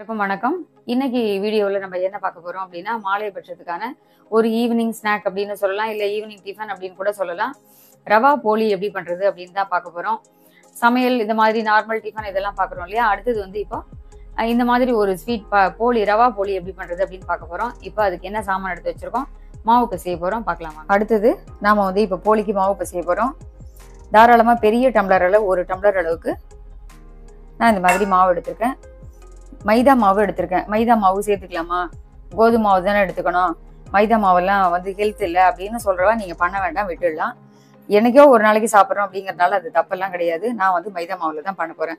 வணக்கம். இன்னைக்கு வீடியோவில் நம்ம என்ன பார்க்க போறோம் அப்படின்னா, மாலை பட்சத்துக்கான ஒரு ஈவினிங் ஸ்நாக் அப்படின்னு சொல்லலாம், இல்லை ஈவினிங் டிஃபன் அப்படின்னு கூட சொல்லலாம். ரவா போலி எப்படி பண்றது அப்படின்னு தான் பார்க்க போறோம். சமையல் இந்த மாதிரி நார்மல் டிஃபன் இதெல்லாம் பார்க்குறோம் இல்லையா. அடுத்தது வந்து இப்போ இந்த மாதிரி ஒரு ஸ்வீட் போலி, ரவா போலி எப்படி பண்றது அப்படின்னு பார்க்க போறோம். இப்போ அதுக்கு என்ன சாமான் எடுத்து வச்சிருக்கோம், மாவு பிசைய போறோம், பார்க்கலாமா. அடுத்தது நாம வந்து இப்போ போலிக்கு மாவு பிசைய போறோம். தாராளமாக பெரிய டம்ளர் அளவு, ஒரு டம்ளர் அளவுக்கு நான் இந்த மாதிரி மாவு எடுத்திருக்கேன். மைதா மாவு எடுத்திருக்கேன். மைதா மாவு சேர்த்துக்கலாமா, கோதுமை மாவு தானே எடுத்துக்கணும், மைதா மாவெல்லாம் வந்து ஹெல்த் இல்லை அப்படின்னு சொல்றவா நீங்க பண்ண வேண்டாம், விட்டுடலாம். என்னைக்கோ ஒரு நாளைக்கு சாப்பிட்றோம் அப்படிங்கறதுனால அது தப்பெல்லாம் கிடையாது. நான் வந்து மைதா மாவுல தான் பண்ண போறேன்.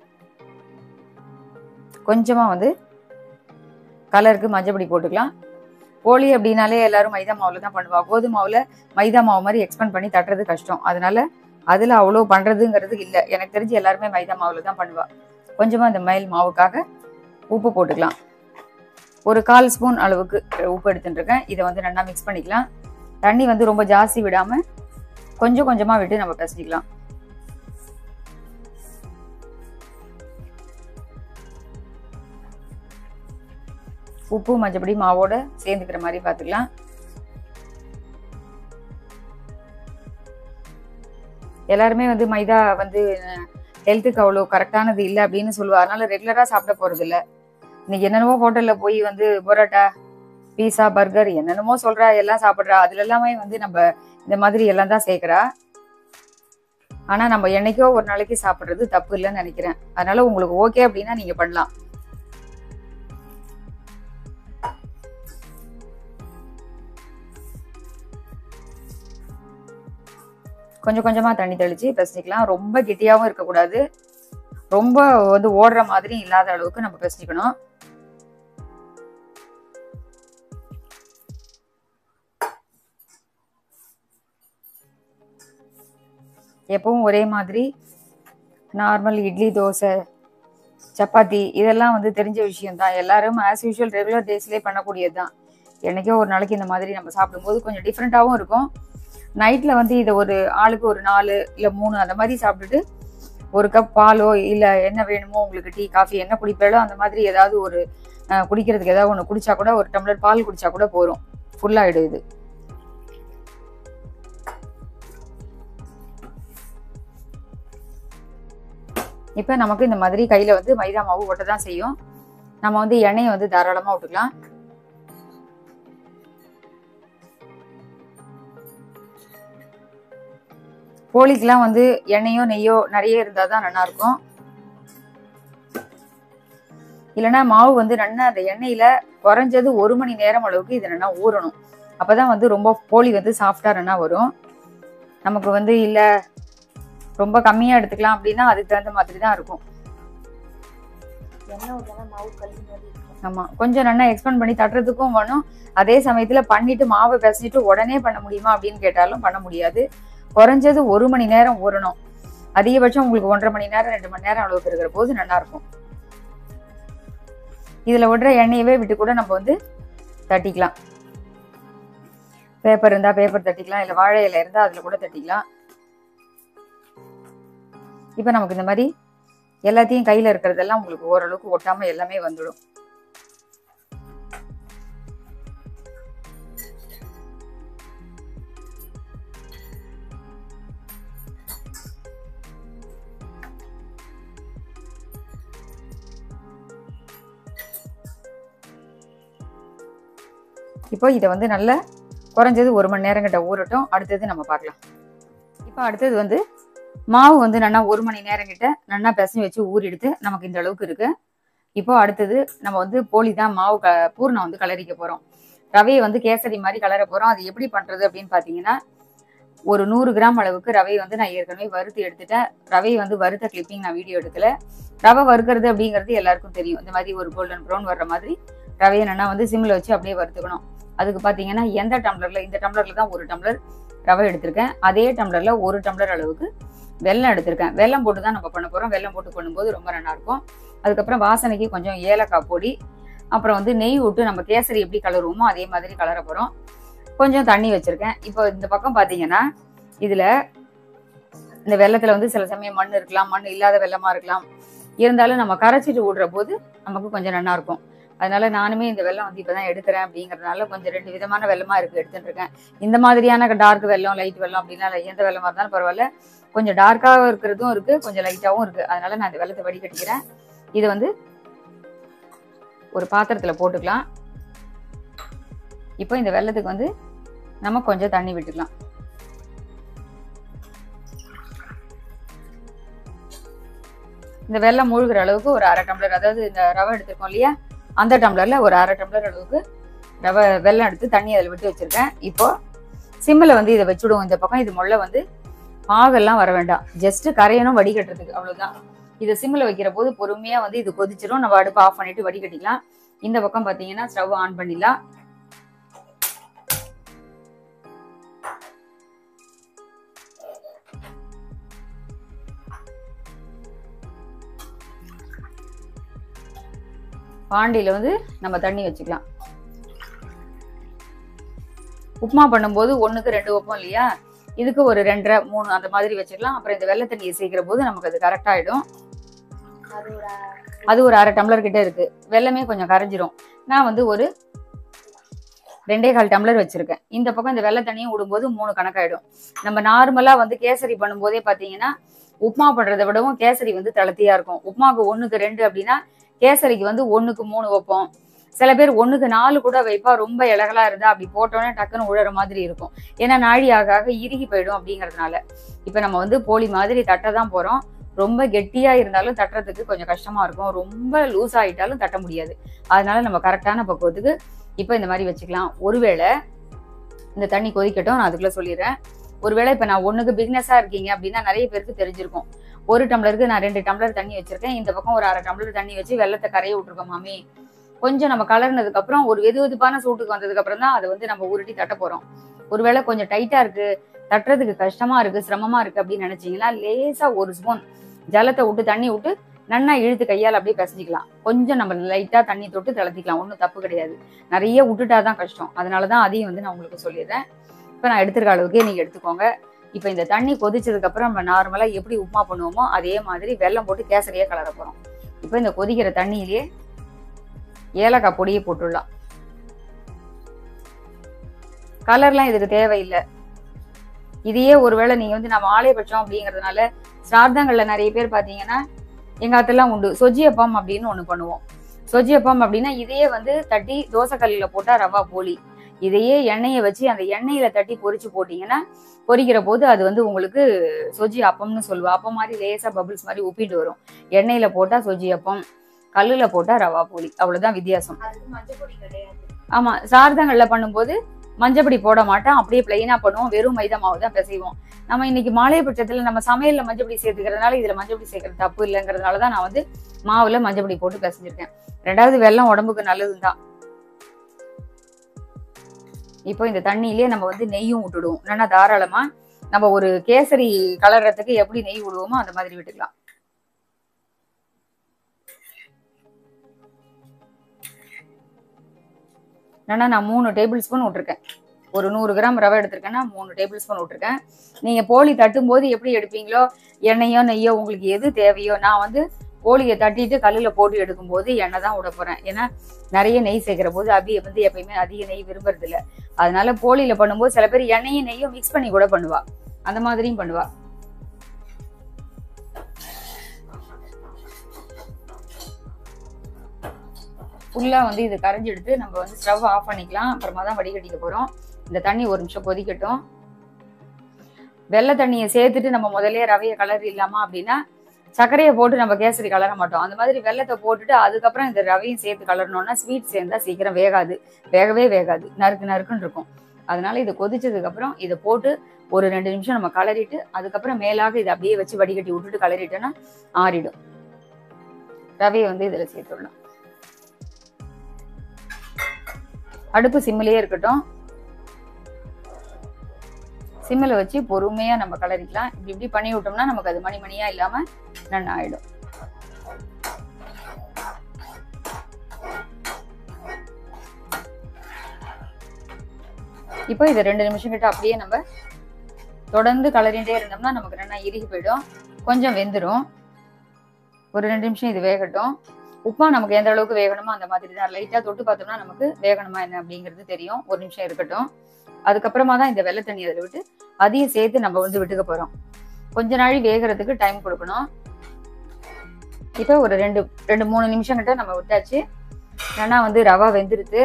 கொஞ்சமா வந்து கலருக்கு மஞ்சப்பொடி போட்டுக்கலாம். போலி அப்படின்னாலே எல்லாரும் மைதா மாவுல தான் பண்ணுவா. கோதுமை மாவுல மைதா மாவு மாதிரி எக்ஸ்பெண்ட் பண்ணி தட்டுறது கஷ்டம். அதனால அதுல அவ்வளோ பண்றதுங்கிறது இல்லை. எனக்கு தெரிஞ்சு எல்லாருமே மைதா மாவுல தான் பண்ணுவா. கொஞ்சமா இந்த மைல் மாவுக்காக உப்பு போட்டுக்கலாம். ஒரு 1/4 ஸ்பூன் அளவுக்கு உப்பு எடுத்துட்டு இருக்கேன். இதை வந்து நல்லா மிக்ஸ் பண்ணிக்கலாம். தண்ணி வந்து ரொம்ப ஜாஸ்தி விடாம கொஞ்சம் கொஞ்சமா விட்டு நம்ம பிசைஞ்சிக்கலாம். உப்பு மஞ்சப்பொடி மாவோட சேர்ந்துக்கிற மாதிரி பார்த்துக்கலாம். எல்லாருமே வந்து மைதா வந்து ஹெல்த்துக்கு அவ்வளோ கரெக்டானது இல்லை அப்படின்னு சொல்லுவா. அதனால ரெகுலரா சாப்பிட போறது இல்லை. இன்னைக்கு என்னென்னமோ ஹோட்டல்ல போய் வந்து பரோட்டா, பீஸா, பர்கர் என்னென்னமோ சொல்றா, எல்லாம் சாப்பிட்றா. அதுல எல்லாமே வந்து நம்ம இந்த மாதிரி எல்லாம் தான் சேர்க்கிறா. ஆனா நம்ம என்னைக்கோ ஒரு நாளைக்கு சாப்பிட்றது தப்பு இல்லைன்னு நினைக்கிறேன். அதனால உங்களுக்கு ஓகே அப்படின்னா நீங்க பண்ணலாம். கொஞ்சம் கொஞ்சமா தண்ணி தெளிச்சு பிசைஞ்சிக்கலாம். ரொம்ப கெட்டியாவும் இருக்கக்கூடாது, ரொம்ப வந்து ஓடுற மாதிரி இல்லாத அளவுக்கு நம்ம பிசைஞ்சிக்கணும். எப்பவும் ஒரே மாதிரி நார்மல் இட்லி, தோசை, சப்பாத்தி இதெல்லாம் வந்து தெரிஞ்ச விஷயம்தான். எல்லாரும் ஆஸ் யூஷுவல் ரெகுலர் டேஸ்லேயே பண்ணக்கூடியது தான். என்னைக்கோ ஒரு நாளைக்கு இந்த மாதிரி நம்ம சாப்பிடும்போது கொஞ்சம் டிஃப்ரெண்ட்டாகவும் இருக்கும். நைட்டில் வந்து இதை ஒரு ஆளுக்கு ஒரு 4 இல்லை 3 அந்த மாதிரி சாப்பிட்டுட்டு ஒரு கப் பாலோ இல்லை என்ன வேணுமோ உங்களுக்கு டீ, காஃபி என்ன குடிப்பாலோ அந்த மாதிரி ஏதாவது ஒரு குடிக்கிறதுக்கு ஏதாவது ஒன்று குடிச்சா கூட, ஒரு டம்ளர் பால் குடிச்சா கூட போதும், ஃபுல்லாகிடும் இது. இப்போ நமக்கு இந்த மாதிரி கையில் வந்து மைதா மாவு ஒட்ட தான் செய்யும். நம்ம வந்து எண்ணெயை வந்து தாராளமாக விட்டுக்கலாம். போலிக்கெல்லாம் வந்து எண்ணெயோ நெய்யோ நிறைய இருந்தால் தான் நல்லா இருக்கும். இல்லைன்னா மாவு வந்து நல்லா அந்த எண்ணெயில குறைஞ்சது 1 மணி நேரம் அளவுக்கு இது நல்லா ஊறணும். அப்போதான் வந்து ரொம்ப போலி வந்து சாஃப்டா நல்லா வரும். நமக்கு வந்து இல்லை ரொம்ப கம்மியா எடுத்துக்கலாம் அப்படின்னா அதுக்கு தகுந்த மாதிரி தான் இருக்கும். ஆமா, கொஞ்சம் நல்லா எக்ஸ்பெண்ட் பண்ணி தட்டுறதுக்கும் வேணும். அதே சமயத்துல பண்ணிட்டு மாவை பிசைஞ்சிட்டு உடனே பண்ண முடியுமா அப்படின்னு கேட்டாலும் பண்ண முடியாது. குறைஞ்சது 1 மணி நேரம் ஊறணும். அதிகபட்சம் உங்களுக்கு 1.5 மணி நேரம் 2 மணி நேரம் அளவுக்கு இருக்கிற போது நல்லா இருக்கும். இதுல விடுற எண்ணெயவே விட்டு கூட நம்ம வந்து தட்டிக்கலாம். பேப்பர் இருந்தா பேப்பர் தட்டிக்கலாம், இல்லை வாழை இலை இருந்தா அதுல கூட தட்டிக்கலாம். இப்ப நமக்கு இந்த மாதிரி எல்லாத்தையும் கையில இருக்கிறதெல்லாம் உங்களுக்கு ஓரளவுக்கு ஒட்டாம எல்லாமே வந்துடும். இப்போ இதை வந்து நல்லா குறைஞ்சது 1 மணி நேரம் கிட்ட ஊறட்டும். அடுத்தது நம்ம பார்க்கலாம். இப்போ அடுத்தது வந்து மாவு வந்து நல்லா 1 மணி நேரம் கிட்ட நல்லா பிசைஞ்சு வச்சு ஊறிடுத்து நமக்கு இந்த அளவுக்கு இருக்கு. இப்போ அடுத்தது நம்ம வந்து போலி தான் மாவு பூர்ணம் வந்து கலரிக்க போறோம். ரவையை வந்து கேசரி மாதிரி கலர போறோம். அது எப்படி பண்றது அப்படின்னு பாத்தீங்கன்னா, ஒரு 100 கிராம் அளவுக்கு ரவையை வந்து நான் ஏற்கனவே வறுத்து எடுத்துட்டேன். ரவையை வந்து வறுத்த கிளிப்பிங் நான் வீடியோ எடுக்கல. ரவை வறுக்கிறது அப்படிங்கிறது எல்லாருக்கும் தெரியும். இந்த மாதிரி ஒரு கோல்டன் ப்ரௌன் வர்ற மாதிரி ரவையை நல்லா வந்து சிம்ல வச்சு அப்படியே வறுத்துக்கணும். அதுக்கு பாத்தீங்கன்னா எந்த டம்ளர்ல, இந்த டம்ளர்ல தான் 1 டம்ளர் ரவை எடுத்திருக்கேன். அதே டம்ளர்ல 1 டம்ளர் அளவுக்கு வெல்லம் எடுத்திருக்கேன். வெல்லம் போட்டு தான் நம்ம பண்ண போறோம். வெல்லம் போட்டு பண்ணும்போது ரொம்ப நல்லா இருக்கும். அதுக்கப்புறம் வாசனைக்கு கொஞ்சம் ஏலக்காய் பொடி, அப்புறம் வந்து நெய் விட்டு நம்ம கேசரி எப்படி கலருவோமோ அதே மாதிரி கலர போறோம். கொஞ்சம் தண்ணி வச்சிருக்கேன். இப்போ இந்த பக்கம் பாத்தீங்கன்னா இதுல இந்த வெள்ளத்துல வந்து சில சமயம் மண் இருக்கலாம், மண் இல்லாத வெள்ளமா இருக்கலாம். இருந்தாலும் நம்ம கரைச்சிட்டு விடுற போது நமக்கு கொஞ்சம் நல்லா இருக்கும். அதனால நானுமே இந்த வெல்லம் வந்து இப்பதான் எடுக்கிறேன் அப்படிங்கறதுனால கொஞ்சம் 2 விதமான வெல்லமா இருக்கு எடுத்துட்டு இருக்கேன். இந்த மாதிரியான டார்க் வெல்லம், லைட் வெல்லம் அப்படின்னா எந்த வெல்லமா இருந்தாலும் பரவாயில்ல, கொஞ்சம் டார்க்காகவும் இருக்கிறதும் இருக்கு, கொஞ்சம் லைட்டாகவும் இருக்கு. அதனால நான் இந்த வெல்லத்தை வடிகட்டிக்கிறேன். இது வந்து ஒரு பாத்திரத்துல போட்டுக்கலாம். இப்போ இந்த வெல்லத்துக்கு வந்து நம்ம கொஞ்சம் தண்ணி விட்டுக்கலாம். இந்த வெல்லம் மூழ்கிற அளவுக்கு ஒரு 1/2 டம்ளர், அதாவது இந்த ரவை எடுத்துருக்கோம் இல்லையா, அந்த டம்ளர்ல ஒரு 1/2 டம்ளர் அளவுக்கு ரவை வெல்லம் எடுத்து தண்ணி அதில் விட்டு வச்சிருக்கேன். இப்போ சிம்மில் வந்து இதை வச்சுடுவோம். இந்த பக்கம் இது முள்ள வந்து பாகெல்லாம் வர வேண்டாம், ஜஸ்ட் கரையணும் வடிகட்டுறதுக்கு, அவ்வளவுதான். இதை சிம்மில் வைக்கிற போது பொறுமையா வந்து இது கொதிச்சிடும். நம்ம அடுப்பு ஆஃப் பண்ணிட்டு வடிகட்டிக்கலாம். இந்த பக்கம் பார்த்தீங்கன்னா ஸ்டவ் ஆன் பண்ணிடலாம். பாண்டியில வந்து நம்ம தண்ணி வச்சுக்கலாம். உப்புமா பண்ணும்போது 1க்கு 2 வைப்போம் இல்லையா, இதுக்கு ஒரு 2.5 3 அந்த மாதிரி வச்சுக்கலாம். அப்புறம் இந்த வெள்ளை தண்ணியை சேர்க்கிற போது நமக்கு அது கரெக்டா ஆயிடும். அது ஒரு 1/2 டம்ளர் கிட்ட இருக்கு. வெள்ளமே கொஞ்சம் கரைஞ்சிரும். நான் வந்து ஒரு 2.25 டம்ளர் வச்சிருக்கேன். இந்த பக்கம் இந்த வெள்ளை தண்ணியும் விடும்போது 3 கணக்காயிடும். நம்ம நார்மலா வந்து கேசரி பண்ணும்போதே பாத்தீங்கன்னா உப்புமா பண்றதை விடவும் கேசரி வந்து தளர்த்தியா இருக்கும். உப்புமாவுக்கு 1க்கு 2 அப்படின்னா கேசரிக்கு வந்து 1க்கு 3 வைப்போம். சில பேர் 1க்கு 4 கூட வைப்பா. ரொம்ப இலகலா இருந்தா அப்படி போட்டோன்னே டக்குன்னு உழற மாதிரி இருக்கும். ஏன்னா நாழி ஆக ஆக இறுகி போயிடும் அப்படிங்கறதுனால. இப்ப நம்ம வந்து போலி மாதிரி தட்ட தான் போறோம். ரொம்ப கெட்டியா இருந்தாலும் தட்டுறதுக்கு கொஞ்சம் கஷ்டமா இருக்கும், ரொம்ப லூஸ் ஆயிட்டாலும் தட்ட முடியாது. அதனால நம்ம கரெக்டான பக்குவத்துக்கு இப்ப இந்த மாதிரி வச்சுக்கலாம். ஒருவேளை இந்த தண்ணி கொதிக்கட்டும், நான் அதுக்குள்ள சொல்லிடுறேன். ஒருவேளை இப்ப நான் 1க்கு பிகினஸா இருக்கீங்க அப்படின்னா நிறைய பேருக்கு தெரிஞ்சிருக்கும். 1 டம்ளருக்கு நான் 2 டம்ளர் தண்ணி வச்சிருக்கேன். இந்த பக்கம் ஒரு 1/2 டம்ளர் தண்ணி வச்சு வெள்ளத்தை கரைய விட்டுருக்கோம் மாமி. கொஞ்சம் நம்ம கலர்னதுக்கு அப்புறம் ஒரு வெதுவெதுப்பான சூட்டுக்கு வந்ததுக்கு அப்புறம் தான் அதை வந்து நம்ம உருட்டி தட்ட போறோம். ஒருவேளை கொஞ்சம் டைட்டா இருக்கு, தட்டுறதுக்கு கஷ்டமா இருக்கு, சிரமமா இருக்கு அப்படின்னு நினைச்சீங்கன்னா லேசா ஒரு ஸ்பூன் ஜலத்தை விட்டு தண்ணி விட்டு நன்னா இழுத்து கையால் அப்படியே பிசைஞ்சிக்கலாம். கொஞ்சம் நம்ம லைட்டா தண்ணி தொட்டு தளர்த்திக்கலாம், ஒன்றும் தப்பு கிடையாது. நிறைய விட்டுட்டாதான் கஷ்டம். அதனாலதான் அதையும் வந்து நான் உங்களுக்கு சொல்லிடுறேன். இப்ப நான் எடுத்துருக்க அளவுக்கே நீங்க எடுத்துக்கோங்க. இப்ப இந்த தண்ணி கொதிச்சதுக்கு அப்புறம் நம்ம நார்மலா எப்படி உப்புமா பண்ணுவோமோ அதே மாதிரி வெல்லம் போட்டு கேசரியா கலர போறோம். இப்ப இந்த கொதிக்கிற தண்ணியிலேயே ஏலக்காய் பொடியை போட்டுடலாம். கலர்லாம் இதுக்கு தேவையில்லை. இதையே ஒருவேளை நீங்க வந்து நம்ம ஆலயபட்சம் அப்படிங்கறதுனால சிரார்த்தங்கள்ல நிறைய பேர் பாத்தீங்கன்னா எங்க ஆத்தெல்லாம் உண்டு சொஜ்ஜியப்பம் அப்படின்னு ஒண்ணு பண்ணுவோம். சொஜ்ஜியப்பம் அப்படின்னா இதையே வந்து தட்டி தோசை கல்லுல போட்டா ரவா போலி, இதையே எண்ணெயை வச்சு அந்த எண்ணெயில தட்டி பொரிச்சு போட்டீங்கன்னா பொரிக்கிற போது அது வந்து உங்களுக்கு சொஜ்ஜி அப்பம்னு சொல்லுவா. அப்பம் மாதிரி லேசா பபிள்ஸ் மாதிரி உப்பிட்டு வரும். எண்ணெயில போட்டா சொஜ்ஜி அப்பம், கல்லுல போட்டா ரவா போலி, அவ்வளவுதான் வித்தியாசம். ஆமா, சார்தங்கள்ல பண்ணும்போது மஞ்சப்பொடி போட மாட்டோம், அப்படியே பிளைனா பண்ணுவோம், வெறும் மைதா மாவு தான் பிசைவோம். நம்ம இன்னைக்கு மாலைய பட்சத்துல நம்ம சமையல்ல மஞ்சப்பொடி சேர்த்துக்கிறதுனால இதுல மஞ்சப்பொடி சேர்க்கறது தப்பு இல்லைங்கிறதுனாலதான் நான் வந்து மாவுல மஞ்சப்பொடி போட்டு பிசைஞ்சிருக்கேன். 2வது வெல்லம் உடம்புக்கு நல்லதுதான். இப்போ இந்த தண்ணியிலேயே நம்ம வந்து நெய்யும் விட்டுடுவோம். இல்லைன்னா தாராளமா நம்ம ஒரு கேசரி கலர்றதுக்கு எப்படி நெய் விடுவோமோ அந்த மாதிரி விட்டுக்கலாம். இல்லைன்னா நான் 3 டேபிள் ஸ்பூன் விட்டுருக்கேன். ஒரு 100 கிராம் ரவை எடுத்திருக்கேன்னா 3 டேபிள் ஸ்பூன் விட்டுருக்கேன். நீங்க போலி தட்டும் போது எப்படி எடுப்பீங்களோ, எண்ணெயோ நெய்யோ உங்களுக்கு எது தேவையோ, நான் வந்து போலியை தட்டிட்டு கல்லுல போட்டு எடுக்கும் போது எண்ணெய் தான் விட போறேன். ஏன்னா நிறைய நெய் சேர்க்கிற போது அபிய வந்து எப்பயுமே அதிக நெய் விரும்புறது இல்லை. அதனால போலியில பண்ணும்போது சில பேர் எண்ணெயும் நெய்யும் மிக்ஸ் பண்ணி கூட பண்ணுவா, அந்த மாதிரியும் பண்ணுவா. ஃபுல்லா வந்து இது கரைஞ்சி எடுத்து நம்ம வந்து ஸ்டவ் ஆஃப் பண்ணிக்கலாம். அப்புறமா தான் வடிகட்டிக்க போறோம். இந்த தண்ணி ஒரு நிமிஷம் கொதிக்கட்டும். வெள்ளை தண்ணியை சேர்த்துட்டு நம்ம முதல்ல ரவைய கலர் இல்லாமா அப்படின்னா சர்க்கரையை போட்டு நம்ம கேசரி கலர மாட்டோம். அந்த மாதிரி வெள்ளத்தை போட்டுட்டு அதுக்கப்புறம் இந்த ரவையும் சேர்த்து கலரணும்னா ஸ்வீட் சேர்ந்தா சீக்கிரம் வேகாது, வேகவே வேகாது, நறுக்கு நறுக்குன்னு இருக்கும். அதனால இது கொதிச்சதுக்கு அப்புறம் இதை போட்டு ஒரு 2 நிமிஷம் நம்ம கலரிட்டு அதுக்கப்புறம் மேலாக இதை அப்படியே வச்சு வடிகட்டி விட்டுட்டு கலரிட்டோம்னா ஆறிடும். ரவையை வந்து இதுல சேர்த்துடலாம். அடுப்பு சிம்மிலேயே இருக்கட்டும். சிம்மில் வச்சு பொறுமையா நம்ம கலரிக்கலாம். இப்படி இப்படி பண்ணி விட்டோம்னா நமக்கு அது மணி மணியா இல்லாம நல்லா ஆயிடும். இப்போ இதை 2 நிமிஷம் கிட்ட அப்படியே நம்ம தொடர்ந்து கலரிட்டே இருந்தோம்னா நமக்கு நல்லா இறுகி போயிடும், கொஞ்சம் வெந்துடும். ஒரு 2 நிமிஷம் இது வேகட்டும். உப்புமா நமக்கு எந்த அளவுக்கு வேகணுமோ அந்த மாதிரி தான். லைட்டா தொட்டு பார்த்தோம்னா நமக்கு வேகணுமா என்ன அப்படிங்கிறது தெரியும். ஒரு நிமிஷம் இருக்கட்டும். அதுக்கப்புறமா தான் இந்த வெள்ளை தண்ணி அதில் விட்டு அதையும் சேர்த்து நம்ம வந்து விட்டுக்க போறோம். கொஞ்ச நாள் வேகிறதுக்கு டைம் கொடுக்கணும். இப்போ ஒரு 2-3 நிமிஷம் கிட்ட நம்ம விட்டாச்சு. ஏன்னா வந்து ரவா வெந்துருது.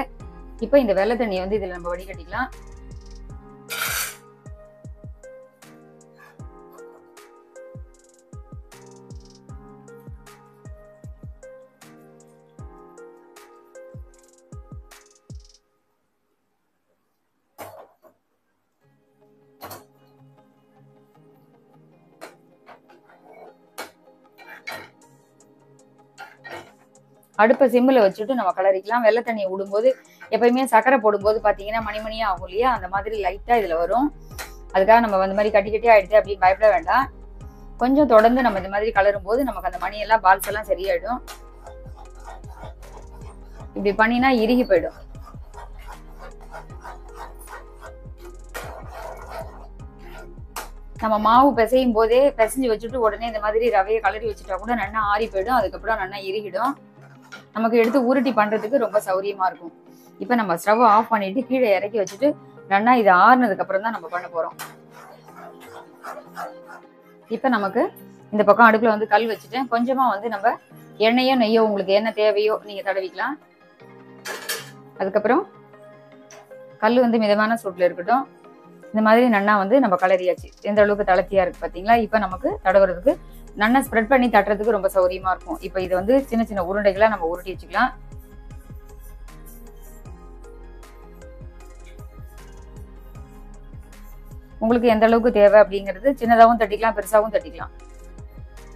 இப்போ இந்த வெள்ளை தண்ணியை வந்து இதுல நம்ம வடிகட்டிக்கலாம். அடுப்பை சிம்மில் வச்சுட்டு நம்ம கலரிக்கலாம். வெள்ளை தண்ணியை விடும்போது எப்பயுமே சர்க்கரை போடும்போது பார்த்தீங்கன்னா மணிமணியாக ஆகும் இல்லையா, அந்த மாதிரி லைட்டாக இதில் வரும். அதுக்காக நம்ம இந்த மாதிரி கட்டி கட்டி ஆகிடுது அப்படின்னு பயப்பட வேண்டாம். கொஞ்சம் தொடர்ந்து நம்ம இந்த மாதிரி கலரும் போது நமக்கு அந்த மணியெல்லாம் பால்ஸ் எல்லாம் சரியாயிடும். இப்படி பண்ணினா இறுகி போயிடும். நம்ம மாவு பிசையும் போதே பிசைஞ்சு வச்சுட்டு உடனே இந்த மாதிரி ரவையை கலரி வச்சுட்டா கூட நல்லா ஆறி போயிடும். அதுக்கப்புறம் நல்லா இறுகிடும். நமக்கு எடுத்து உருட்டி பண்றதுக்கு ரொம்ப சௌரியமா இருக்கும். இப்ப நம்ம ஸ்டவ் ஆஃப் பண்ணிட்டு கீழே இறக்கி வச்சுட்டு நல்லா இது ஆறுனதுக்கு அப்புறம் தான் நம்ம பண்ண போறோம். இப்ப நமக்கு இந்த பக்கம் அடுப்புல வந்து கல் வச்சுட்டேன். கொஞ்சமா வந்து நம்ம எண்ணெயோ நெய்யோ உங்களுக்கு என்ன தேவையோ நீங்க தடவிக்கலாம். அதுக்கப்புறம் கல் வந்து மிதமான சூட்ல இருக்கட்டும். இந்த மாதிரி நன்னா வந்து நம்ம கலரியாச்சு. எந்த அளவுக்கு தளர்த்தியா இருக்கு பாத்தீங்களா. இப்ப நமக்கு தடவுறதுக்கு நல்லா ஸ்ப்ரெட் பண்ணி தட்டுறதுக்கு ரொம்ப சௌரியமா இருக்கும். இப்ப இது வந்து சின்ன சின்ன உருண்டைகளா நம்ம உருட்டி வச்சுக்கலாம். உங்களுக்கு எந்த அளவுக்கு தேவை அப்படிங்கிறது சின்னதாகவும் தட்டிக்கலாம், பெருசாகவும் தட்டிக்கலாம்.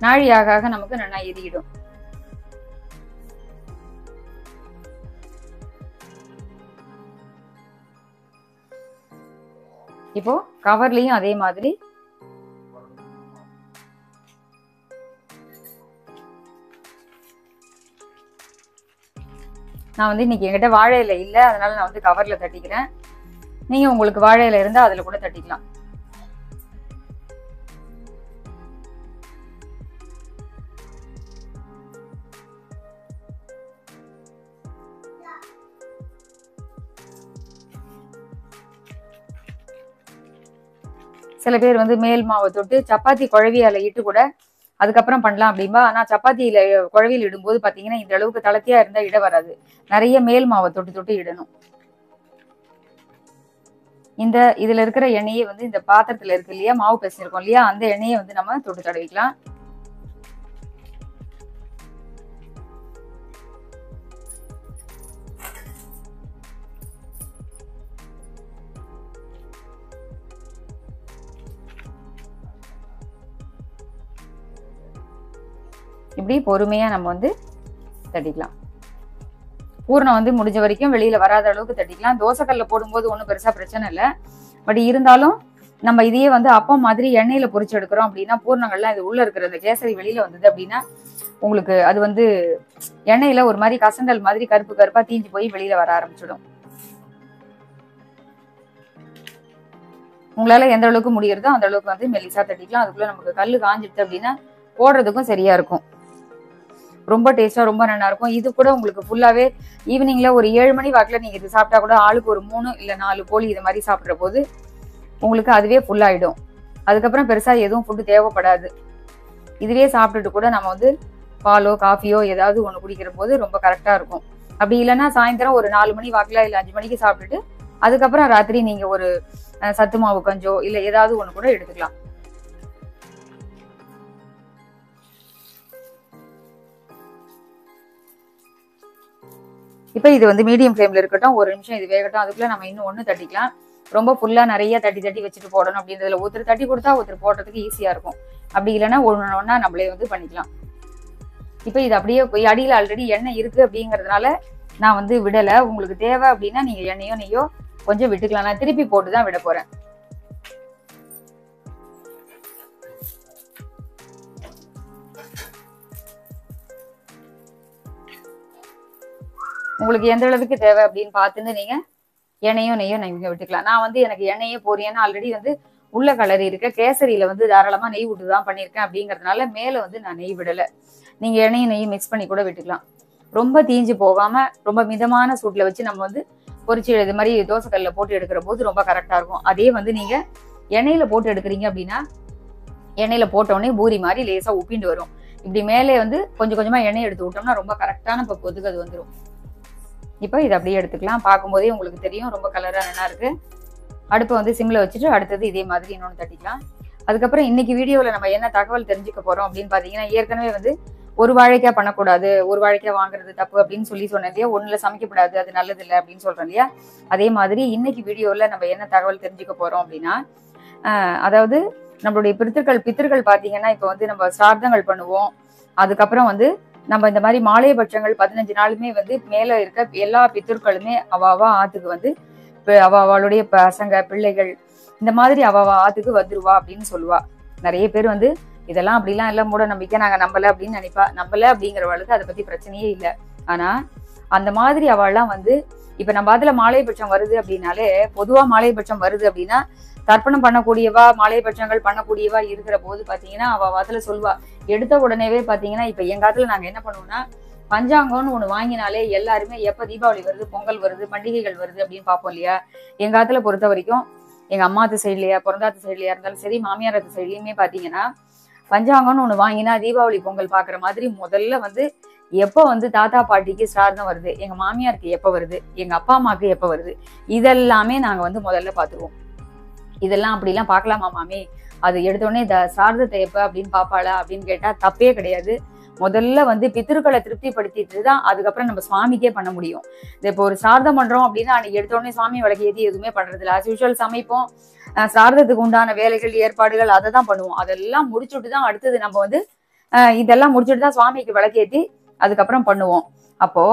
நாழி ஆக ஆக நமக்கு நல்லா எரியிடும். இப்போ கவர்லயும் அதே மாதிரி நான் வந்து இன்னைக்கு என்கிட்ட வாழை இலை இல்லை, அதனால நான் வந்து கவர்ல தட்டிக்கிறேன். நீங்க உங்களுக்கு வாழை இலை இருந்தா அதுல கூட தட்டிக்கலாம். சில பேர் வந்து மேல் மாவை தொட்டு சப்பாத்தி குழவியால இட்டு கூட அதுக்கப்புறம் பண்ணலாம் அப்படின்பா. ஆனா சப்பாத்தியில குழவியில் இடும்போது பாத்தீங்கன்னா இந்த அளவுக்கு தளர்த்தியா இருந்தா இட வராது. நிறைய மேல் மாவை தொட்டு தொட்டு இடணும். இதுல இருக்கிற எண்ணெயை வந்து இந்த பாத்திரத்துல இருக்கு இல்லையா, மாவு பிசைஞ்சிருக்கோம் இல்லையா, அந்த எண்ணெயை வந்து நம்ம தொட்டு தடவிக்கலாம். இப்படி பொறுமையா நம்ம வந்து தட்டிக்கலாம். பூர்ணம் வந்து முடிஞ்ச வரைக்கும் வெளியில வராத அளவுக்கு தட்டிக்கலாம். தோசைக்கல்ல போடும்போது ஒன்றும் பெருசா பிரச்சனை இல்லை. பட் இருந்தாலும் நம்ம இதையே வந்து அப்பம் மாதிரி எண்ணெயில பொரிச்சு எடுக்கிறோம் அப்படின்னா பூர்ணங்கள்லாம் இது உள்ள இருக்கிற இந்த கேசரி வெளியில வந்தது அப்படின்னா உங்களுக்கு அது வந்து எண்ணெயில ஒரு மாதிரி கசண்டல் மாதிரி கருப்பு கருப்பா தீஞ்சு போய் வெளியில வர ஆரம்பிச்சிடும். உங்களால எந்த அளவுக்கு முடியறதோ அந்த அளவுக்கு வந்து மெலிசா தட்டிக்கலாம். அதுக்குள்ள நமக்கு கல்லு காஞ்சிடுது அப்படின்னா போடுறதுக்கும் சரியா இருக்கும். ரொம்ப டேஸ்டா ரொம்ப நல்லா இருக்கும். இது கூட உங்களுக்கு ஃபுல்லாவே ஈவினிங்ல ஒரு 7 மணி வாக்குல நீங்க இது சாப்பிட்டா கூட ஆளுக்கு ஒரு 3 இல்ல 4 போலி இது மாதிரி சாப்பிடுற போது உங்களுக்கு அதுவே ஃபுல் ஆயிடும். அதுக்கப்புறம் பெருசா எதுவும் ஃபுட்டு தேவைப்படாது. இதுவே சாப்பிட்டுட்டு கூட நம்ம வந்து பாலோ காஃபியோ ஏதாவது ஒண்ணு குடிக்கிற போது ரொம்ப கரெக்டா இருக்கும். அப்படி இல்லைன்னா சாயந்தரம் ஒரு 4 மணி வாக்குல இல்ல 5 மணிக்கு சாப்பிட்டுட்டு அதுக்கப்புறம் ராத்திரி நீங்க ஒரு சத்து மாவு கஞ்சோ இல்ல ஏதாவது ஒண்ணு கூட எடுத்துக்கலாம். இப்ப இது வந்து மீடியம் ஃப்ளேம்ல இருக்கட்டும். ஒரு நிமிஷம் இது வேகட்டும். அதுக்குள்ள நம்ம இன்னும் ஒண்ணு தட்டிக்கலாம். ரொம்ப ஃபுல்லா நிறைய தட்டி தட்டி வச்சுட்டு போடணும் அப்படின்றதுல ஒருத்தர் தட்டி கொடுத்தா ஒருத்தர் போடுறதுக்கு ஈஸியா இருக்கும். அப்படி இல்லைன்னா ஒன்னா நம்மளே வந்து பண்ணிக்கலாம். இப்ப இது அப்படியே போய் அடியில ஆல்ரெடி எண்ணெய் இருக்கு அப்படிங்கறதுனால நான் வந்து விடல. உங்களுக்கு தேவை அப்படின்னா நீங்க எண்ணெயோ நெய்யோ கொஞ்சம் விட்டுக்கலாம். நான் திருப்பி போட்டுதான் விட போறேன். உங்களுக்கு எந்த அளவுக்கு தேவை அப்படின்னு பார்த்துன்னு நீங்க எண்ணெயோ நெய்யோ நீங்க விட்டுக்கலாம். நான் வந்து எனக்கு எண்ணெயே போறேன்னா ஆல்ரெடி வந்து உள்ள கலரி இருக்க கேசரியில வந்து தாராளமா நெய் விட்டுதான் பண்ணியிருக்கேன் அப்படிங்கறதுனால மேல வந்து நான் நெய் விடல. நீங்க எண்ணெயும் நெய்யும் மிக்ஸ் பண்ணி கூட விட்டுக்கலாம். ரொம்ப தீஞ்சு போகாம ரொம்ப மிதமான சூட்ல வச்சு நம்ம வந்து பொரிச்சு இது மாதிரி தோசைக்கல்ல போட்டு எடுக்கிற போது ரொம்ப கரெக்டா இருக்கும். அதே வந்து நீங்க எண்ணெயில போட்டு எடுக்கிறீங்க அப்படின்னா எண்ணெயில போட்ட உடனே பூரி மாதிரி லேசா உப்பிண்டு வரும். இப்படி மேலே வந்து கொஞ்சம் கொஞ்சமா எண்ணெய் எடுத்து விட்டோம்னா ரொம்ப கரெக்டான பக்குவத்துக்கு அது வந்துடும். இப்போ இதை அப்படியே எடுத்துக்கலாம். பார்க்கும்போதே உங்களுக்கு தெரியும் ரொம்ப கலரா நல்லா இருக்கு. அடுப்பை வந்து சிம்ல வச்சுட்டு அடுத்தது இதே மாதிரி இன்னொன்று தட்டிக்கலாம். அதுக்கப்புறம் இன்னைக்கு வீடியோவில் நம்ம என்ன தகவல் தெரிஞ்சுக்க போறோம் அப்படின்னு பாத்தீங்கன்னா, ஏற்கனவே வந்து ஒரு வாழைக்காய் பண்ணக்கூடாது, ஒரு வாழைக்காய் வாங்குறது தப்பு அப்படின்னு சொன்னேன் இல்லையா, ஒண்ணுல சமைக்கப்படாது, அது நல்லது இல்லை அப்படின்னு சொல்றேன் இல்லையா. அதே மாதிரி இன்னைக்கு வீடியோல நம்ம என்ன தகவல் தெரிஞ்சுக்க போறோம் அப்படின்னா, அதாவது நம்மளுடைய பித்திருக்கள் பாத்தீங்கன்னா இப்ப வந்து நம்ம சிரார்த்தங்கள் பண்ணுவோம். அதுக்கப்புறம் வந்து நம்ம இந்த மாதிரி மாலையபட்சங்கள் 15 நாளுமே வந்து மேல இருக்க எல்லா பித்திருக்களுமே அவாவா ஆத்துக்கு வந்து அவளுடைய பசங்க பிள்ளைகள் இந்த மாதிரி ஆத்துக்கு வந்துருவா அப்படின்னு சொல்லுவா. நிறைய பேர் வந்து இதெல்லாம் அப்படிலாம் எல்லாம் மூட நம்பிக்கை, நாங்க நம்பல அப்படின்னு நினைப்பா. நம்பல அப்படிங்கிறவளுக்கு அதை பத்தி பிரச்சனையே இல்லை. ஆனா அந்த மாதிரி அவள்லாம் வந்து இப்ப நம்ம அதுல மாலையபட்சம் வருது அப்படின்னாலே, பொதுவா மாலையபட்சம் வருது அப்படின்னா தர்ப்பணம் பண்ணக்கூடியவா மாலையபட்சங்கள் பண்ணக்கூடியவா இருக்கிற போது பாத்தீங்கன்னா அவ அதுல சொல்வா. எடுத்த உடனேவே பாத்தீங்கன்னா இப்ப எங்காத்துல நாங்க என்ன பண்ணுவோம்னா, பஞ்சாங்கம்னு ஒண்ணு வாங்கினாலே எல்லாருமே எப்ப தீபாவளி வருது, பொங்கல் வருது, பண்டிகைகள் வருது அப்படின்னு பார்ப்போம் இல்லையா. எங்காத்துல பொறுத்த வரைக்கும் எங்க அம்மாத்து சைட்லயா பிறந்தாத்து சைட்லயா இருந்தாலும் சரி, மாமியாரத்து சைட்லயுமே பாத்தீங்கன்னா பஞ்சாங்கம்னு ஒண்ணு வாங்கினா தீபாவளி பொங்கல் பாக்குற மாதிரி முதல்ல வந்து எப்ப வந்து தாத்தா பாட்டிக்கு சிரார்த்தம் வருது, எங்க மாமியாருக்கு எப்ப வருது, எங்க அப்பா அம்மாவுக்கு எப்ப வருது, இதெல்லாமே நாங்க வந்து முதல்ல பாத்துருவோம். இதெல்லாம் அப்படிலாம் பார்க்கலாமா மாமி, அது எடுத்தோடனே சார்தத்தை எப்ப அப்படின்னு பாப்பாளா அப்படின்னு கேட்டா தப்பே கிடையாது. முதல்ல வந்து பித்திருக்களை திருப்திப்படுத்திட்டு தான் அதுக்கப்புறம் நம்ம சுவாமிக்கே பண்ண முடியும். இப்போ ஒரு சார்தம் பண்றோம் அப்படின்னா அன்னைக்கு எடுத்தோடனே சுவாமி விளக்கு ஏற்றி எதுவுமே பண்றது இல்லை. ஆஸ் யூஷுவல் சமைப்போம், சார்தத்துக்கு உண்டான வேலைகள் ஏற்பாடுகள் அதை தான் பண்ணுவோம். அதெல்லாம் முடிச்சுட்டு தான் அடுத்தது நம்ம வந்து இதெல்லாம் முடிச்சுட்டு தான் சுவாமிக்கு விளக்கேற்றி அதுக்கப்புறம் பண்ணுவோம். அப்போ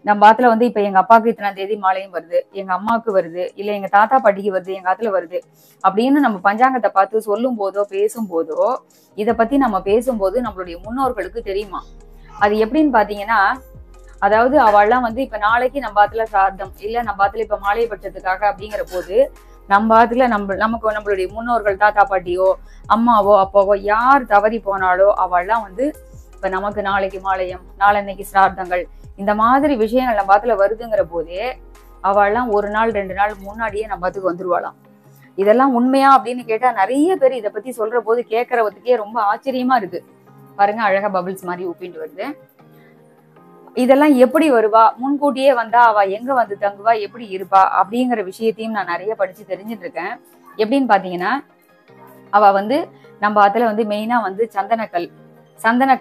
நம்ம ஆத்துல வந்து இப்ப எங்க அப்பாவுக்கு இத்தனாம் தேதி மாலையும் வருது, எங்க அம்மாவுக்கு வருது, இல்ல எங்க தாத்தா பாட்டிக்கு வருது, எங்க ஆத்துல வருது அப்படின்னு நம்ம பஞ்சாங்கத்தை பார்த்து சொல்லும் போதோ பேசும்போதோ இதை பத்தி நம்ம பேசும்போது நம்மளுடைய முன்னோர்களுக்கு தெரியுமா. அது எப்படின்னு பாத்தீங்கன்னா, அதாவது அவள்லாம் வந்து இப்ப நாளைக்கு நம்ம ஆத்துல சார்த்தம் இல்ல நம்ம ஆத்துல இப்ப மாலையபட்சத்துக்காக அப்படிங்கிற போது நம்ம ஆத்துல நமக்கு நம்மளுடைய முன்னோர்கள் தாத்தா பாட்டியோ அம்மாவோ அப்பாவோ யார் தவறி போனாலோ அவள்லாம் வந்து இப்ப நமக்கு நாளைக்கு மாலையம் நாளன்னைக்கு சிரார்த்தங்கள் இந்த மாதிரி விஷயங்கள் நம்ம ஆத்துல வருதுங்கிற போதே அவள்லாம் ஒரு நாள் 2 நாள் முன்னாடியே நம்ம ஆத்துக்கு வந்துருவாளாம். இதெல்லாம் உண்மையா அப்படின்னு கேட்டா நிறைய பேர் இதை பத்தி சொல்ற போது கேட்கறவத்துக்கே ரொம்ப ஆச்சரியமா இருக்கு. பாருங்க அழகா பபிள்ஸ் மாதிரி ஊப்பிட்டு வருது. இதெல்லாம் எப்படி வருவா, முன்கூட்டியே வந்தா அவ எங்க வந்து தங்குவா, எப்படி இருப்பா அப்படிங்கிற விஷயத்தையும் நான் நிறைய படிச்சு தெரிஞ்சுட்டு இருக்கேன். எப்படின்னு பாத்தீங்கன்னா, அவ வந்து நம்ம ஆத்துல வந்து மெயினா வந்து சந்தனக்கல் சந்தன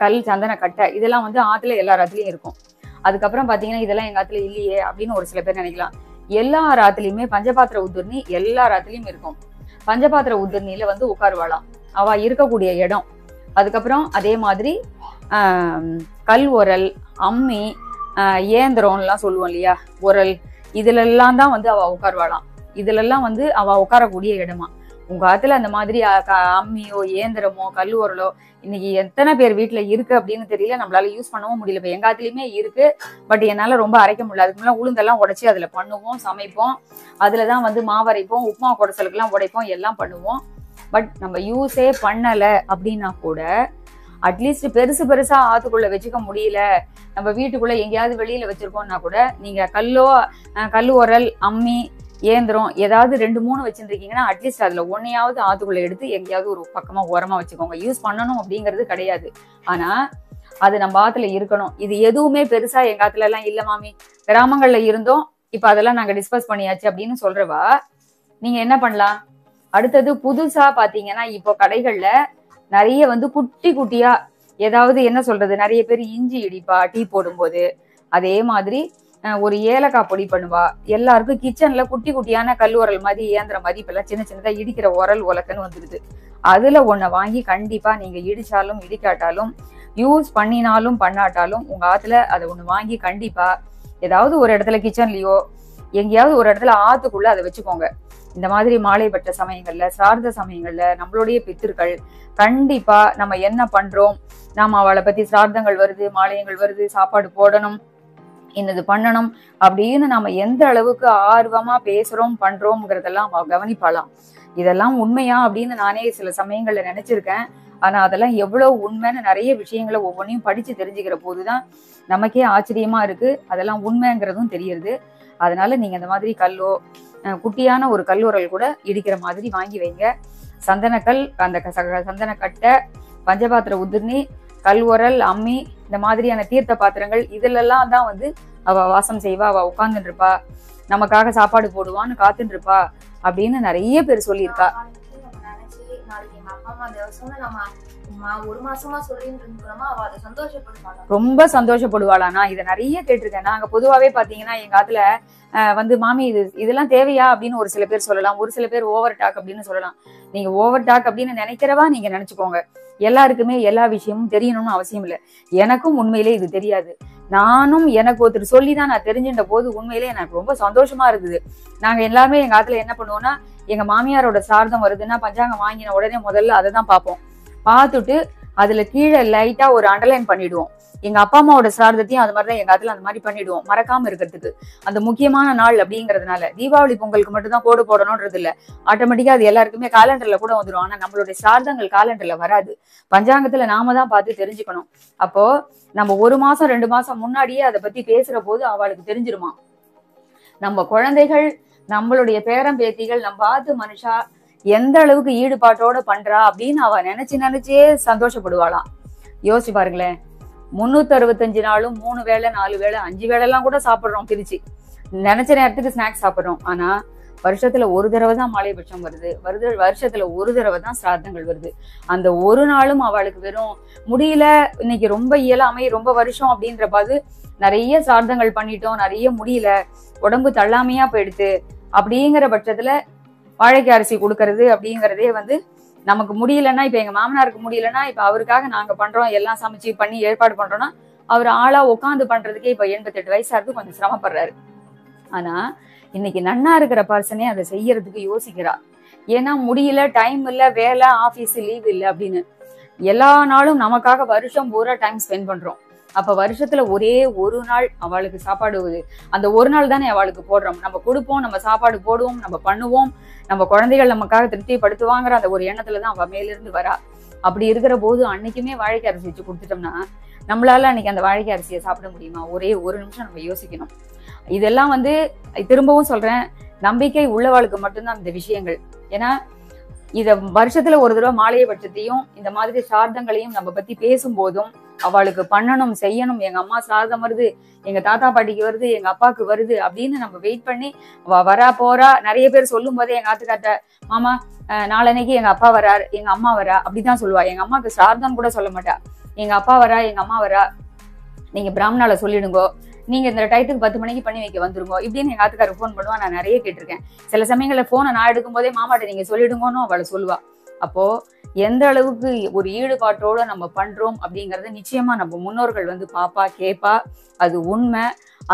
கட்டை இதெல்லாம் வந்து ஆத்துல எல்லார் ஆத்துலயும் இருக்கும். அதுக்கப்புறம் பாத்தீங்கன்னா இதெல்லாம் எங்க ஆத்துல இல்லையே அப்படின்னு ஒரு சில பேர் நினைக்கலாம். எல்லார் ஆத்துலயுமே பஞ்சபாத்திர உதிர்னி எல்லார் ஆத்துலயும் இருக்கும். பஞ்சபாத்திர உதிர்னில வந்து உட்காருவாளாம் அவ இருக்கக்கூடிய இடம். அதுக்கப்புறம் அதே மாதிரி கல் உரல், அம்மி, ஏந்திரம்லாம் சொல்லுவோம் இல்லையா, உரல், இதுல எல்லாம் தான் வந்து அவ உட்காருவாளாம். இதுல எல்லாம் வந்து அவ உட்காரக்கூடிய இடமா. உங்க ஆத்துல அந்த மாதிரி அம்மியோ ஏந்திரமோ கல் உரலோ இன்னைக்கு எத்தனை பேர் வீட்டுல இருக்கு அப்படின்னு தெரியல, நம்மளால யூஸ் பண்ணவும் முடியல. இப்ப எங்க ஆத்துலயுமே இருக்கு, பட் என்னால ரொம்ப அரைக்க முடியல. அதுக்கு முன்னாடி உளுந்தெல்லாம் உடைச்சி அதுல பண்ணுவோம், சமைப்போம், அதுலதான் வந்து மாவரைப்போம், உப்புமா குடசலுக்கு எல்லாம் உடைப்போம், எல்லாம் பண்ணுவோம். பட் நம்ம யூஸே பண்ணல அப்படின்னா கூட அட்லீஸ்ட் பெருசா ஆத்துக்குள்ள வச்சுக்க முடியல, நம்ம வீட்டுக்குள்ள எங்கேயாவது வெளியில வச்சிருக்கோம்னா கூட நீங்க கல்லு உரல், அம்மி, ஏந்திரம் ஏதாவது 2-3 வச்சிருக்கீங்கன்னா அட்லீஸ்ட் அதுல ஒன்னையாவது ஆத்துக்குள்ள எடுத்து எங்கேயாவது ஒரு பக்கமா ஓரமா வச்சுக்கோங்க. யூஸ் பண்ணணும் அப்படிங்கிறது கிடையாது, ஆனா அது நம்ம ஆத்துல இருக்கணும். இது எதுவுமே பெருசா எங்க ஆத்துல எல்லாம் இல்ல மாமி, கிராமங்கள்ல இருந்தோம், இப்ப அதெல்லாம் நாங்க டிஸ்கஸ் பண்ணியாச்சு அப்படின்னு சொல்றவா நீங்க என்ன பண்ணலாம். அடுத்தது புதுசா பாத்தீங்கன்னா இப்போ கடைகள்ல நிறைய வந்து குட்டி குட்டியா ஏதாவது என்ன சொல்றது, நிறைய பேர் இஞ்சி இடிப்பா டீ போடும்போது, அதே மாதிரி ஒரு ஏலக்காய் பொடி பண்ணுவா. எல்லாருக்கும் கிச்சன்ல குட்டி குட்டியான கல் உரல் மாதிரி ஏந்திர மாதிரி இப்ப எல்லாம் சின்ன சின்னதா இடிக்கிற உரல் உலக்கன்னு வந்துடுது. அதுல ஒன்ன வாங்கி கண்டிப்பா நீங்க இடிச்சாலும் இடிக்காட்டாலும் யூஸ் பண்ணினாலும் பண்ணாட்டாலும் உங்க ஆத்துல அதை ஒண்ணு வாங்கி கண்டிப்பா ஏதாவது ஒரு இடத்துல கிச்சன்லயோ எங்கேயாவது ஒரு இடத்துல ஆத்துக்குள்ள அதை வச்சுக்கோங்க. இந்த மாதிரி மாலைப்பட்ட சமயங்கள்ல சார்ந்த சமயங்கள்ல நம்மளுடைய பித்திருக்கள் கண்டிப்பா நம்ம என்ன பண்றோம், நாம அவளை பத்தி சார்த்தங்கள் வருது, மாலையங்கள் வருது, சாப்பாடு போடணும், இன்னது பண்ணணும் அப்படின்னு நாம எந்த அளவுக்கு ஆர்வமா பேசுறோம் பண்றோம்ங்கிறதெல்லாம் அவ கவனிப்பாளாம். இதெல்லாம் உண்மையா அப்படின்னு நானே சில சமயங்கள்ல நினைச்சிருக்கேன். ஆனா அதெல்லாம் எவ்வளவு உண்மைன்னு நிறைய விஷயங்களை ஒவ்வொன்றையும் படிச்சு தெரிஞ்சுக்கிற போதுதான் நமக்கே ஆச்சரியமா இருக்கு. அதெல்லாம் உண்மைங்கிறதும் தெரியுது. அதனால நீங்க இந்த மாதிரி கல்லோ குட்டியான ஒரு கல்லுரல் கூட இடிக்கிற மாதிரி வாங்கி வைங்க. சந்தனக்கல், அந்த சந்தனக்கட்டை, பஞ்சபாத்திர உதிர்னி, கல் உரல், அம்மி, இந்த மாதிரியான தீர்த்த பாத்திரங்கள் இதுலெல்லாம் தான் வந்து அவ வாசம் செய்வா, அவ உட்கார்ந்துட்டு இருப்பா, நமக்காக சாப்பாடு போடுவான்னு காத்துட்டு இருப்பா அப்படின்னு நிறைய பேர் சொல்லியிருக்கா. ரொம்ப சந்தோஷப்படுவாளா? நான் இதை நிறைய கேட்டிருக்கேன். நாங்க பொதுவாவே பாத்தீங்கன்னா எங்க ஆத்துல வந்து மாமி இதெல்லாம் தேவையா அப்படின்னு ஒரு சில பேர் சொல்லலாம், ஒரு சில பேர் ஓவர் டாக் அப்படின்னு சொல்லலாம். நீங்க ஓவர் டாக் அப்படின்னு நினைக்கிறவா நீங்க நினைச்சுக்கோங்க. எல்லாருக்குமே எல்லா விஷயமும் தெரியணும்னு அவசியம் இல்லை. எனக்கும் உண்மையிலே இது தெரியாது. நானும் எனக்கு ஒருத்தர் சொல்லிதான் நான் தெரிஞ்சுட்ட போது உண்மையிலே எனக்கு ரொம்ப சந்தோஷமா இருக்குது. நாங்க எல்லாருமே எங்க ஆத்துல என்ன பண்ணுவோம்னா, எங்க மாமியாரோட சார்தம் வருதுன்னா பஞ்சாங்கம் வாங்கின உடனே முதல்ல அதை தான் பார்ப்போம். பார்த்துட்டு அதுல கீழே லைட்டா ஒரு அண்டர்லைன் பண்ணிடுவோம். எங்க அப்பா அம்மாவோட சார்தத்தையும் அது மாதிரிதான் எங்க ஆத்துல அந்த மாதிரி பண்ணிடுவோம், மறக்காம இருக்கிறதுக்கு. அந்த முக்கியமான நாள் அப்படிங்கறதுனால தீபாவளி பொங்கலுக்கு மட்டும் தான் கோடு போடணும்ன்றது இல்ல, ஆட்டோமேட்டிக்கா அது எல்லாருக்குமே காலண்டர்ல கூட வந்துடும். ஆனா நம்மளுடைய சார்தங்கள் காலண்டர்ல வராது, பஞ்சாங்கத்துல நாம தான் பார்த்து தெரிஞ்சுக்கணும். அப்போ நம்ம 1 மாசம் 2 மாசம் முன்னாடியே அதை பத்தி பேசுற போது அவளுக்கு தெரிஞ்சிருமா. நம்ம குழந்தைகள், நம்மளுடைய பேரம் பேத்திகள் நம்ம பார்த்து மனுஷா எந்த அளவுக்கு ஈடுபாட்டோட பண்றா அப்படின்னு அவ நினைச்சே சந்தோஷப்படுவாளாம். யோசிச்சு பாருங்களேன், 365 நாளும் 3 வேளை 4 வேளை 5 வேளை எல்லாம் கூட சாப்பிடுறோம் பிரிச்சு, நினைச்ச நேரத்துக்கு ஸ்நாக்ஸ் சாப்பிடுறோம். ஆனா வருஷத்துல ஒரு தடவை தான் மாலைபட்சம் வருது, வருஷத்துல ஒரு தடவை தான் சிராதங்கள் வருது. அந்த ஒரு நாளும் அவளுக்கு வெறும் முடியல, இன்னைக்கு ரொம்ப இயலாமை, ரொம்ப வருஷம் அப்படின்ற பாது நிறைய சிராதங்கள் பண்ணிட்டோம், நிறைய முடியல, உடம்பு தள்ளாமையா போயிடுது அப்படிங்கிற பட்சத்துல வாழைக்காய் அரிசி கொடுக்கறது அப்படிங்கிறதே வந்து நமக்கு முடியலன்னா, இப்ப எங்க மாமனாருக்கு முடியலன்னா இப்ப அவருக்காக நாங்க பண்றோம், எல்லாம் சமைச்சு பண்ணி ஏற்பாடு பண்றோம்னா அவர் ஆளா உட்காந்து பண்றதுக்கே இப்ப 88 வயசா இருக்கு, கொஞ்சம் சிரமப்படுறாரு. ஆனா இன்னைக்கு நன்னா இருக்கிற பர்சனே அதை செய்யறதுக்கு யோசிக்கிறா. ஏன்னா முடியல, டைம் இல்ல, வேலை, ஆபீஸ், லீவ் இல்லை அப்படின்னு. எல்லா நாளும் நமக்காக வருஷம் பூரா டைம் ஸ்பெண்ட் பண்றோம். அப்ப வருஷத்துல ஒரே ஒரு நாள் அவளுக்கு சாப்பாடு, அந்த ஒரு நாள் தானே அவளுக்கு போடுறோம். நம்ம கொடுப்போம், நம்ம சாப்பாடு போடுவோம், நம்ம பண்ணுவோம், நம்ம குழந்தைகள் நமக்காக திருப்திப்படுத்துவாங்கிற அந்த ஒரு எண்ணத்துலதான் அவ மேலிருந்து வரா. அப்படி இருக்கிற போது அன்னைக்குமே வாழைக்காய் அரிசி வச்சு கொடுத்துட்டோம்னா நம்மளால அன்னைக்கு அந்த வாழைக்காய் அரிசியை சாப்பிட முடியுமா? ஒரே ஒரு நிமிஷம் நம்ம யோசிக்கணும். இதெல்லாம் வந்து திரும்பவும் சொல்றேன், நம்பிக்கை உள்ளவாளுக்கு மட்டும்தான் இந்த விஷயங்கள். ஏன்னா இத வருஷத்துல ஒரு தடவை மாலைய பட்சத்தையும் இந்த மாதிரி சார்தங்களையும் நம்ம பத்தி பேசும்போதும் அவளுக்கு பண்ணணும், செய்யணும். எங்க அம்மா சார்தம் வருது, எங்க தாத்தா பாட்டிக்கு வருது, எங்க அப்பாவுக்கு வருது அப்படின்னு நம்ம வெயிட் பண்ணி வரா போறா. நிறைய பேர் சொல்லும் போதே எங்க ஆத்துக்காட்ட, மாமா நாளன்னைக்கு எங்க அப்பா வரார், எங்க அம்மா வரா அப்படிதான் சொல்லுவா. எங்க அம்மாவுக்கு சார்தம் கூட சொல்ல மாட்டா, எங்க அப்பா வரா, எங்க அம்மா வரா, நீங்க பிராமணால சொல்லிடுங்கோ, நீங்க இந்த டயத்துக்கு 10 மணிக்கு பண்ணி வைக்க வந்துருங்க இப்படின்னு எங்க ஆத்துக்காரருக்கு ஃபோன் பண்ணுவா. நான் நிறைய கேட்டிருக்கேன். சில சமயங்கள்ல போனை நான் எடுக்கும் போதே மாமாட்ட நீங்க சொல்லிடுங்கன்னு அவளை சொல்லுவா. அப்போ எந்த அளவுக்கு ஒரு ஈடுபாட்டோட நம்ம பண்றோம் அப்படிங்கறத நிச்சயமா நம்ம முன்னோர்கள் வந்து பாப்பா, கேப்பா. அது உண்மை.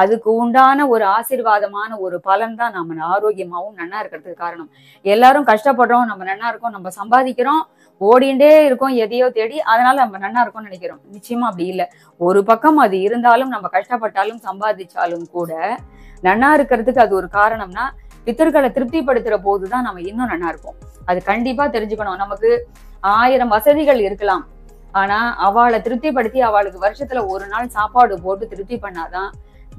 அதுக்கு உண்டான ஒரு ஆசீர்வாதமான ஒரு பலன் தான் நம்ம ஆரோக்கியமாவும் நன்னா இருக்கிறதுக்கு காரணம். எல்லாரும் கஷ்டப்படுறோம், நம்ம நன்னா இருக்கோம், நம்ம சம்பாதிக்கிறோம், ஓடிண்டே இருக்கோம் எதையோ தேடி, அதனால நம்ம நன்னா இருக்கோம்னு நினைக்கிறோம். நிச்சயமா அப்படி இல்லை. ஒரு பக்கம் அது இருந்தாலும், நம்ம கஷ்டப்பட்டாலும் சம்பாதிச்சாலும் கூட நன்னா இருக்கிறதுக்கு அது ஒரு காரணம்னா, பித்தர்களை திருப்திப்படுத்துற போதுதான் நம்ம இன்னும் நன்னா இருப்போம். அது கண்டிப்பா தெரிஞ்சுக்கணும். நமக்கு 1000 வசதிகள் இருக்கலாம், ஆனா அவளை திருப்திப்படுத்தி அவளுக்கு வருஷத்துல ஒரு நாள் சாப்பாடு போட்டு திருப்தி பண்ணாதான்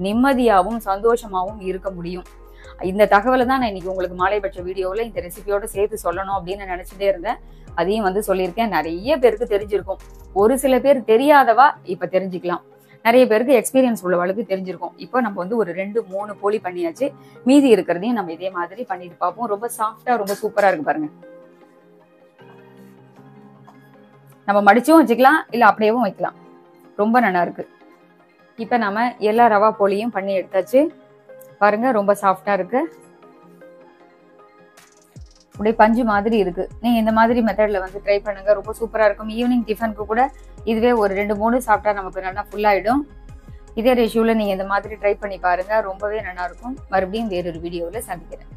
நிம்மதியாவும் சந்தோஷமாவும் இருக்க முடியும். இந்த தகவலை தான் நான் இன்னைக்கு உங்களுக்கு மாலைபட்ச வீடியோவில் இந்த ரெசிபியோட சேர்த்து சொல்லணும் அப்படின்னு நினைச்சுட்டே இருந்தேன். அதையும் வந்து சொல்லியிருக்கேன். நிறைய பேருக்கு தெரிஞ்சிருக்கும், ஒரு சில பேர் தெரியாதவா இப்ப தெரிஞ்சுக்கலாம், நிறைய பேருக்கு எக்ஸ்பீரியன்ஸ் உள்ளவளுக்கு தெரிஞ்சிருக்கும். இப்போ நம்ம வந்து ஒரு 2-3 போலி பண்ணியாச்சு, மீதி இருக்கிறதையும் நம்ம இதே மாதிரி பண்ணிட்டு பார்ப்போம். ரொம்ப சாஃப்டா, ரொம்ப சூப்பரா இருக்கு பாருங்க. நம்ம மடிச்சும் வச்சுக்கலாம், இல்ல அப்படியேவும் வைக்கலாம், ரொம்ப நல்லா இருக்கு. இப்ப நம்ம எல்லா ரவா போலியும் பண்ணி எடுத்தாச்சு பாருங்க. ரொம்ப சாஃப்டா இருக்கு, அப்படியே பஞ்சு மாதிரி இருக்கு. நீங்க இந்த மாதிரி மெத்தட்ல வந்து ட்ரை பண்ணுங்க, ரொம்ப சூப்பரா இருக்கும். ஈவினிங் டிஃபனுக்கு கூட இதுவே ஒரு 2-3 சாப்பிட்டா நமக்கு நல்லா ஃபுல் ஆயிடும். இதே ரேஷியோல நீங்க இந்த மாதிரி ட்ரை பண்ணி பாருங்க, ரொம்பவே நல்லா இருக்கும். மறுபடியும் வேறொரு வீடியோவில் சந்திக்கிறேன்.